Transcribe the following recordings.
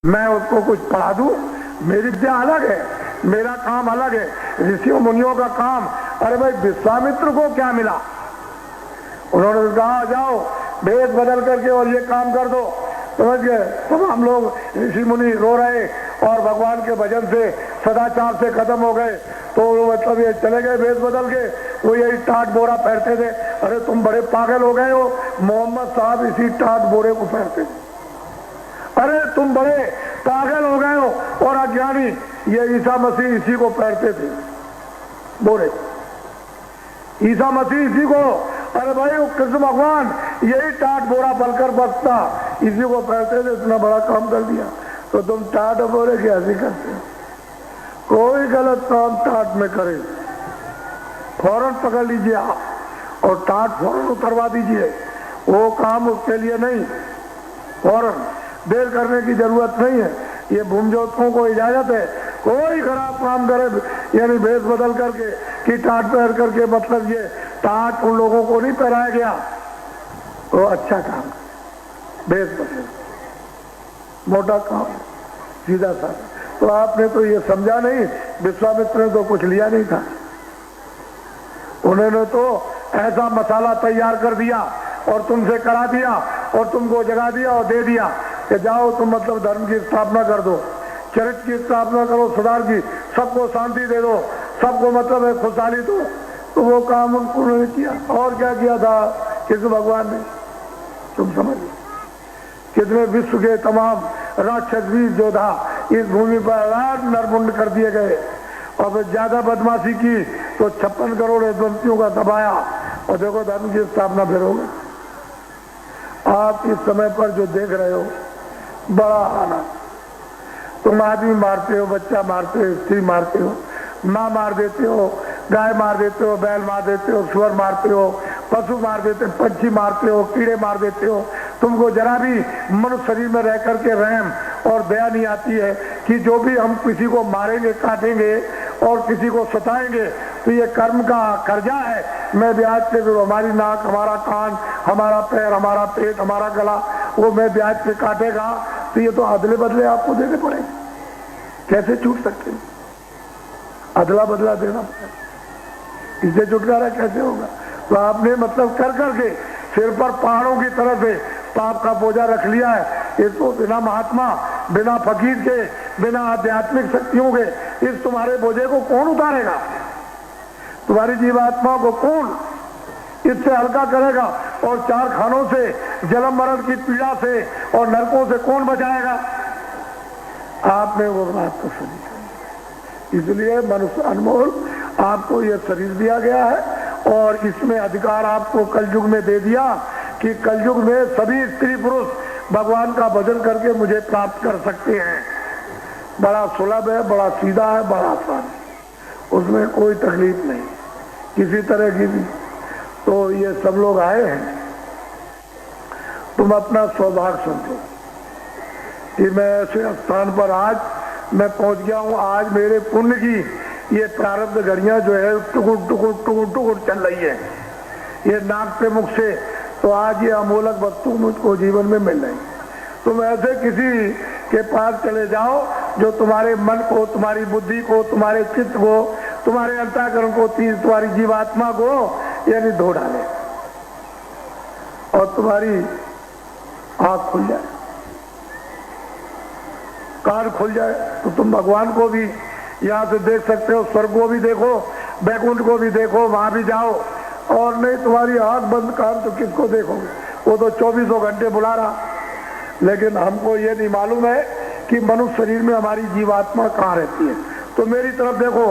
मैं उसको कुछ पढ़ा दूं? मेरी विद्या अलग है, मेरा काम अलग है, ऋषियों मुनियों का काम। अरे भाई, विश्वामित्र को क्या मिला? उन्होंने कहा जाओ भेष बदल करके और ये काम कर दो, समझ गए? तब हम लोग ऋषि मुनि रो रहे और भगवान के भजन से सदाचार से खत्म हो गए। तो मतलब ये चले गए भेष बदल के, वो यही टाट बोरा पहनते थे। अरे तुम बड़े पागल हो गए हो, मोहम्मद साहब इसी टाट बोरे को पहनते थे। अरे तुम बड़े पागल हो गए हो और अज्ञानी, ये ईसा मसीह इसी को पहनते थे, बोरे। ईसा मसीह इसी को, अरे भाई वो कृष्ण भगवान यही टाट बोरा बनकर बसता, इसी को पहनते थे। इतना बड़ा काम कर दिया तो तुम टाट बोरे की हंसी करते हो। कोई गलत काम टाट में करे फौरन पकड़ लीजिए आप और टाट फौरन उतरवा दीजिए। वो काम उसके लिए नहीं, फौरन देर करने की जरूरत नहीं है। ये भूमज्योतियों को इजाजत है, कोई खराब काम करे यानी भेष बदल करके कि टाट पहन करके, मतलब ये टाट उन लोगों को नहीं पहनाया गया तो अच्छा काम, भेष बदल मोटा काम, सीधा साधा। तो आपने तो ये समझा नहीं, विश्वामित्र ने तो कुछ लिया नहीं था। उन्होंने तो ऐसा मसाला तैयार कर दिया और तुमसे करा दिया और तुमको जगा दिया और दे दिया कि जाओ तुम मतलब धर्म की स्थापना कर दो, चरित्र की स्थापना करो, सुधार की, सबको शांति दे दो, सबको मतलब है खुशहाली दो। तो वो काम उन्होंने किया। और क्या किया था कृष्ण भगवान ने? तुम समझिए कितने विश्व के तमाम राक्षस वीर योद्धा इस भूमि पर नरमुंड कर दिए गए। और फिर ज्यादा बदमाशी की तो 56 करोड़ यदुवंशियों का दबाया और देखो धर्म की स्थापना फिर हो गई। आप इस समय पर जो देख रहे हो बड़ा आनंद, तुम आदमी मारते हो, बच्चा मारते हो, स्त्री मारते हो, माँ मार देते हो, गाय मार देते हो, बैल मार देते हो, सुअर मारते हो, पशु मार देते हो, पंछी मारते हो, कीड़े मार देते हो। तुमको जरा भी मनुष्य शरीर में रह करके रहम और दया नहीं आती है कि जो भी हम किसी को मारेंगे, काटेंगे और किसी को सताएंगे तो ये कर्म का कर्जा है। मैं ब्याज पे भी, हमारी नाक, हमारा कान, हमारा पैर, हमारा पेट, हमारा गला, वो मैं ब्याज पे काटेगा तो ये तो अदले बदले आपको देने पड़ेंगे। कैसे छूट सकते हैं? अदला बदला देना पड़ेगा, इससे छुटकारा कैसे होगा? तो आपने मतलब कर करके सिर पर पहाड़ों की तरह से पाप का बोझा रख लिया है। इसको बिना महात्मा, बिना फकीर के, बिना आध्यात्मिक शक्तियों के इस तुम्हारे बोझे को कौन उतारेगा? तुम्हारी जीवात्मा को कौन इससे हल्का करेगा? और 4 खानों से, जन्म मरण की पीड़ा से और नरकों से कौन बचाएगा? आपने वो बात तो सुनी। इसलिए मनुष्य अनमोल, आपको यह शरीर दिया गया है और इसमें अधिकार आपको कलयुग में दे दिया कि कलयुग में सभी स्त्री पुरुष भगवान का भजन करके मुझे प्राप्त कर सकते हैं। बड़ा सुलभ है, बड़ा सीधा है, बड़ा आसान है, उसमें कोई तकलीफ नहीं किसी तरह की भी। तो ये सब लोग आए हैं, तुम अपना सौभाग्य समझो कि मैं ऐसे स्थान पर आज मैं पहुंच गया हूं। आज मेरे पुण्य की ये प्रारब्ध घड़ियां जो है टुकुर टुकुर टुकुर टुकुर चल रही है, ये नाक पे मुख से। तो आज ये अमोलक वस्तु मुझको जीवन में मिल रही। तुम ऐसे किसी के पास चले जाओ जो तुम्हारे मन को, तुम्हारी बुद्धि को, तुम्हारे चित्त को, तुम्हारे अंतःकरण को, तुम्हारी जीवात्मा को यानी धो डाले और तुम्हारी आंख खुल जाए, कान खुल जाए, तो तुम भगवान को भी यहाँ से देख सकते हो, स्वर्ग को भी देखो, बैकुंठ को भी देखो, वहां भी जाओ। और नहीं तुम्हारी आंख बंद, कान तो किसको देखोगे? वो तो 24 घंटे बुला रहा। लेकिन हमको ये नहीं मालूम है कि मनुष्य शरीर में हमारी जीवात्मा कहाँ रहती है। तो मेरी तरफ देखो,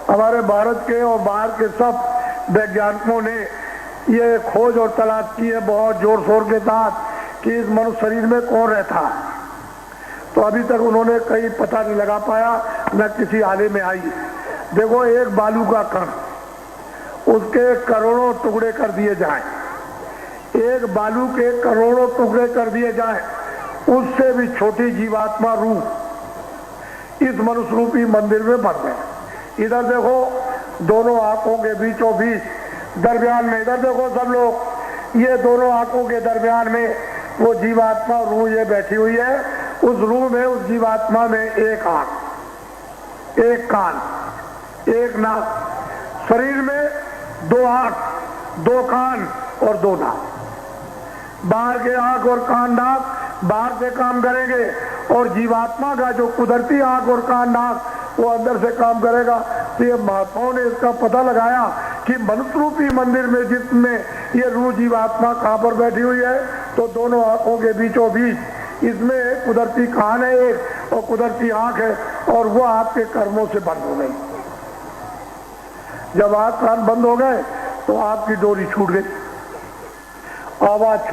हमारे भारत के और बाहर के सब वैज्ञानिकों ने ये खोज और तलाश की है बहुत जोर शोर के साथ कि इस मनुष्य शरीर में कौन रहता है। तो अभी तक उन्होंने कहीं पता नहीं लगा पाया, न किसी आले में आई। देखो, एक बालू का कण, उसके करोड़ों टुकड़े कर दिए जाएं, एक बालू के करोड़ों टुकड़े कर दिए जाएं, उससे भी छोटी जीवात्मा रूप इस मनुष्य रूपी मंदिर में बन गए। इधर देखो, दोनों आंखों के बीचों बीच दरमियान में, इधर देखो सब लोग, ये दोनों आंखों के दरमियान में वो जीवात्मा रूह ये बैठी हुई है उस रूह में, उस जीवात्मा में एक आंख, एक कान, एक नाक, शरीर में 2 आंख, 2 कान और 2 नाक। बाहर के आंख और कान नाक बाहर से काम करेंगे और जीवात्मा का जो कुदरती आंख और कान नाक वो अंदर से काम करेगा। तो ये महात्माओं ने इसका पता लगाया कि मनुष्य रूपी मंदिर में जिसमें ये रूह जीवात्मा कहाँ पर बैठी हुई है, तो दोनों आंखों के बीचों बीच इसमें कुदरती कान है एक और कुदरती आंख है, और वो आपके कर्मों से बंद हो गई। जब आंख कान बंद हो गए तो आपकी डोरी छूट गई, आवाज छूट